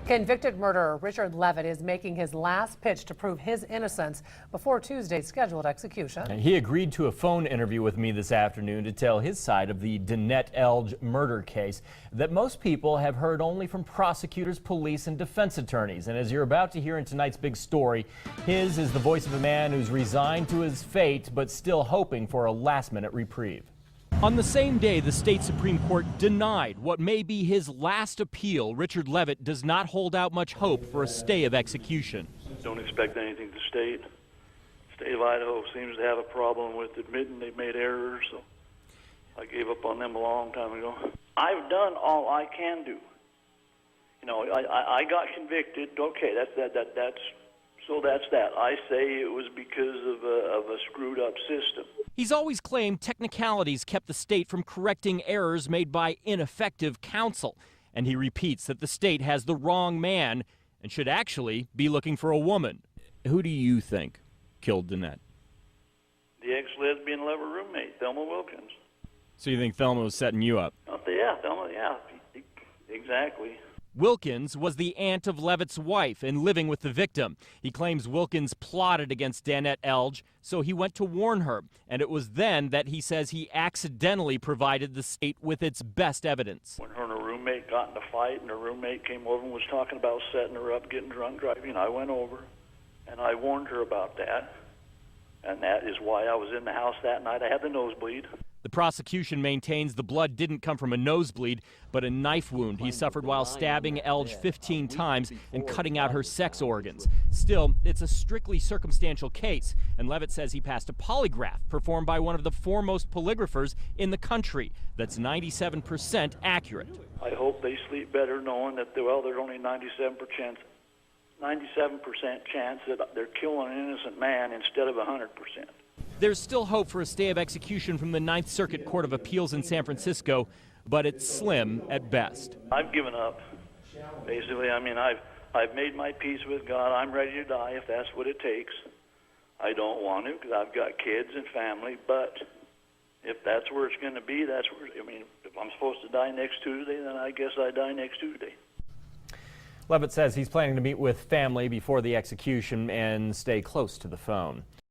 Convicted murderer Richard Leavitt is making his last pitch to prove his innocence before Tuesday's scheduled execution. And he agreed to a phone interview with me this afternoon to tell his side of the Danette Elge murder case that most people have heard only from prosecutors, police, and defense attorneys. And as you're about to hear in tonight's big story, his is the voice of a man who's resigned to his fate but still hoping for a last-minute reprieve. On the same day, the state Supreme Court denied what may be his last appeal. Richard Leavitt does not hold out much hope for a stay of execution. Don't expect anything to state. The state of Idaho seems to have a problem with admitting they've made errors, so I gave up on them a long time ago. I've done all I can do. You know, I got convicted. Okay, that's that. I say it was because of a screwed up system. He's always claimed technicalities kept the state from correcting errors made by ineffective counsel. And he repeats that the state has the wrong man and should actually be looking for a woman. Who do you think killed Danette? The ex-lesbian lover roommate, Thelma Wilkins. So you think Thelma was setting you up? Yeah, Thelma, yeah, exactly. Wilkins was the aunt of Leavitt's wife and living with the victim. He claims Wilkins plotted against Danette Elge, so he went to warn her. And it was then that he says he accidentally provided the state with its best evidence. When her and her roommate got in a fight and her roommate came over and was talking about setting her up, getting drunk driving, I went over and I warned her about that. And that is why I was in the house that night. I had the nosebleed. The prosecution maintains the blood didn't come from a nosebleed, but a knife wound he suffered while stabbing Elge 15 times and cutting out her sex organs. Still, it's a strictly circumstantial case, and Leavitt says he passed a polygraph performed by one of the foremost polygraphers in the country that's 97% accurate. I hope they sleep better knowing that, well, there's only 97% chance that they're killing an innocent man instead of 100%. There's still hope for a stay of execution from the Ninth Circuit Court of Appeals in San Francisco, but it's slim at best. I've given up, basically. I mean, I've made my peace with God. I'm ready to die if that's what it takes. I don't want to because I've got kids and family, but if that's where it's going to be, that's where, I mean, if I'm supposed to die next Tuesday, then I guess I die next Tuesday. Leavitt says he's planning to meet with family before the execution and stay close to the phone.